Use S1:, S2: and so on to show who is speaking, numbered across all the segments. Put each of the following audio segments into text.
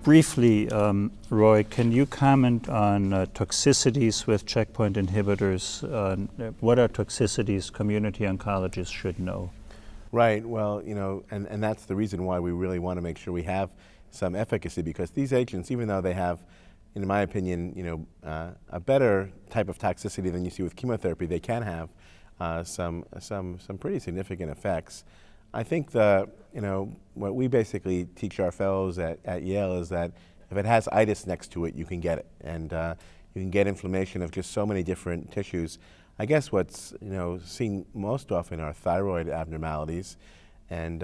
S1: briefly, Roy, can you comment on toxicities with checkpoint inhibitors? What are toxicities community oncologists should know?
S2: Right, well, and that's the reason why we really want to make sure we have some efficacy, because these agents, even though they have, in my opinion, a better type of toxicity than you see with chemotherapy, they can have some pretty significant effects. I think what we basically teach our fellows at Yale is that if it has itis next to it, you can get it, and you can get inflammation of just so many different tissues. I guess what's seen most often are thyroid abnormalities, and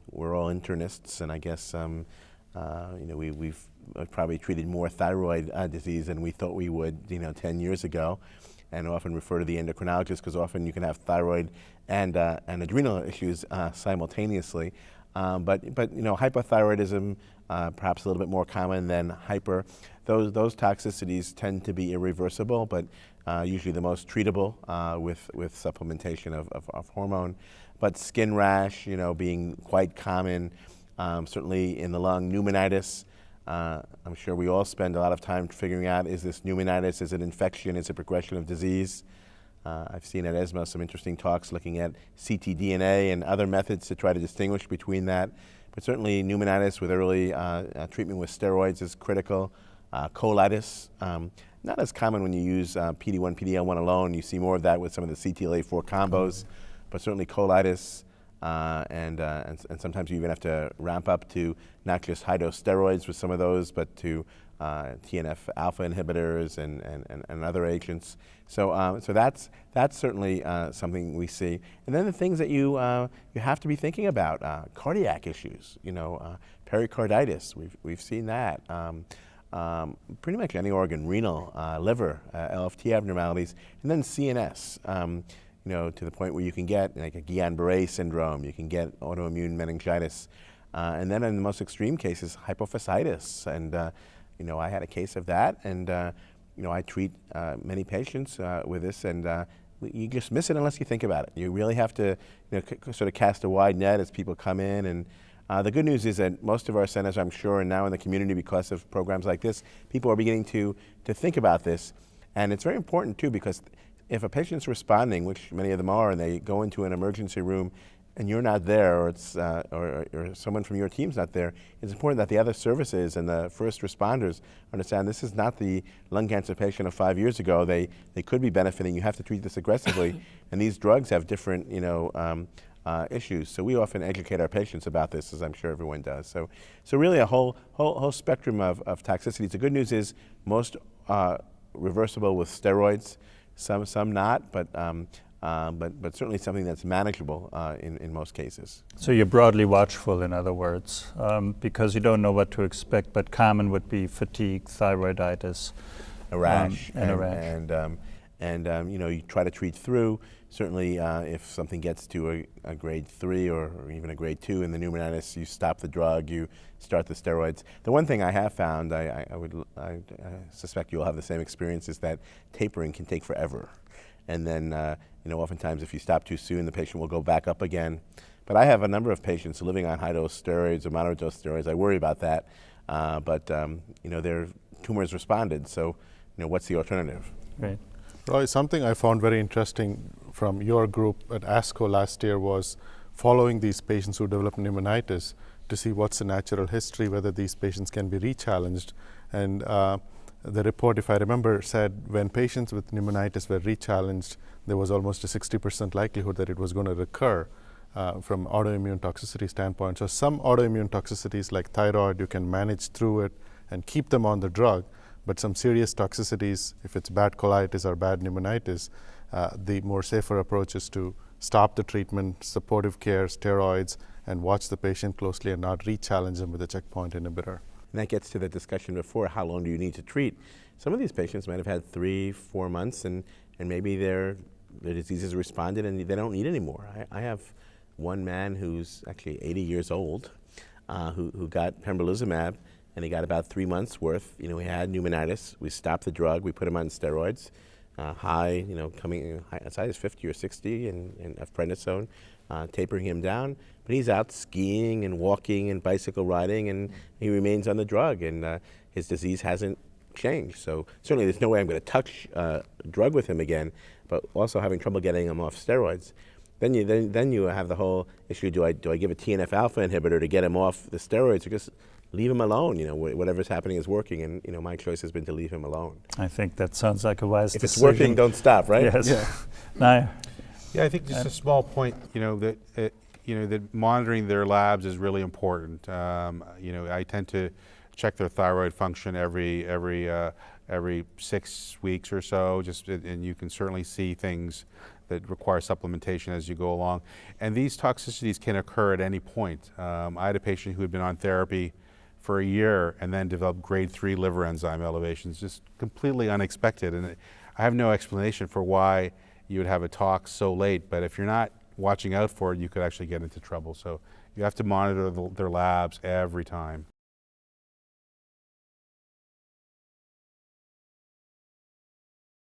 S2: we're all internists, and I guess we've probably treated more thyroid disease than we thought we would 10 years ago, and often refer to the endocrinologist because often you can have thyroid and adrenal issues simultaneously. But hypothyroidism, perhaps a little bit more common than hyper. Those toxicities tend to be irreversible, but usually the most treatable with supplementation of hormone. But skin rash, being quite common, certainly in the lung, pneumonitis. I'm sure we all spend a lot of time figuring out, is this pneumonitis, is it infection, is it progression of disease? I've seen at ESMO some interesting talks looking at ctDNA and other methods to try to distinguish between that. But certainly pneumonitis with early treatment with steroids is critical. Colitis, not as common when you use PD-1, PD-L1 alone. You see more of that with some of the CTLA-4 combos, but certainly colitis, and sometimes you even have to ramp up to not just high-dose steroids with some of those, but to TNF-alpha inhibitors and other agents. So that's certainly something we see. And then the things that you have to be thinking about, cardiac issues, pericarditis, we've seen that. Pretty much any organ, renal, liver, LFT abnormalities, and then CNS, to the point where you can get like a Guillain-Barré syndrome, you can get autoimmune meningitis, and then in the most extreme cases, hypophysitis. And I had a case of that, and I treat many patients with this, and you just miss it unless you think about it. You really have to sort of cast a wide net as people come in. And the good news is that most of our centers, I'm sure, and now in the community because of programs like this, people are beginning to think about this. And it's very important too, because if a patient's responding, which many of them are, and they go into an emergency room and you're not there, or it's or someone from your team's not there, it's important that the other services and the first responders understand this is not the lung cancer patient of 5 years ago. They could be benefiting. You have to treat this aggressively, and these drugs have different issues. So we often educate our patients about this, as I'm sure everyone does. So really a whole spectrum of toxicities. The good news is most reversible with steroids, some not, but certainly something that's manageable in most cases.
S1: So you're broadly watchful, in other words, because you don't know what to expect, but common would be fatigue, thyroiditis,
S2: a rash,
S1: and a rash.
S2: And you try to treat through. Certainly, if something gets to a grade 3 or even a grade 2 in the pneumonitis, you stop the drug, you start the steroids. The one thing I have found, I suspect you'll have the same experience, is that tapering can take forever. And then, oftentimes if you stop too soon, the patient will go back up again. But I have a number of patients living on high-dose steroids or moderate-dose steroids. I worry about that, but their tumors responded. So, what's the alternative?
S1: Right.
S3: Roy, something I found very interesting from your group at ASCO last year was following these patients who develop pneumonitis to see what's the natural history, whether these patients can be rechallenged. And the report, if I remember, said when patients with pneumonitis were rechallenged, there was almost a 60% likelihood that it was going to recur from autoimmune toxicity standpoint. So some autoimmune toxicities like thyroid, you can manage through it and keep them on the drug. But some serious toxicities, if it's bad colitis or bad pneumonitis, the more safer approach is to stop the treatment, supportive care, steroids, and watch the patient closely and not re-challenge them with a checkpoint inhibitor.
S2: And that gets to the discussion before, how long do you need to treat? Some of these patients might have had 3-4 months, and maybe their disease has responded and they don't need any more. I have one man who's actually 80 years old who got pembrolizumab, and he got about 3 months worth. He had pneumonitis. We stopped the drug. We put him on steroids. high, coming high, as high as 50 or 60 of prednisone, tapering him down. But he's out skiing and walking and bicycle riding, and he remains on the drug, and his disease hasn't changed. So certainly there's no way I'm going to touch drug with him again, but also having trouble getting him off steroids. Then you have the whole issue, do I give a TNF alpha inhibitor to get him off the steroids, or just leave him alone? Whatever's happening is working, and my choice has been to leave him alone.
S1: I think that sounds like a wise
S2: If
S1: decision.
S2: it's working, don't stop, right?
S1: Yes.
S3: Yeah.
S1: Naiyer?
S4: Yeah, I think just a small point, that monitoring their labs is really important. I tend to check their thyroid function every 6 weeks or so, and you can certainly see things that require supplementation as you go along. And these toxicities can occur at any point. I had a patient who had been on therapy for a year and then developed grade 3 liver enzyme elevations, just completely unexpected. And I have no explanation for why you would have a tox so late, but if you're not watching out for it, you could actually get into trouble. So you have to monitor their labs every time.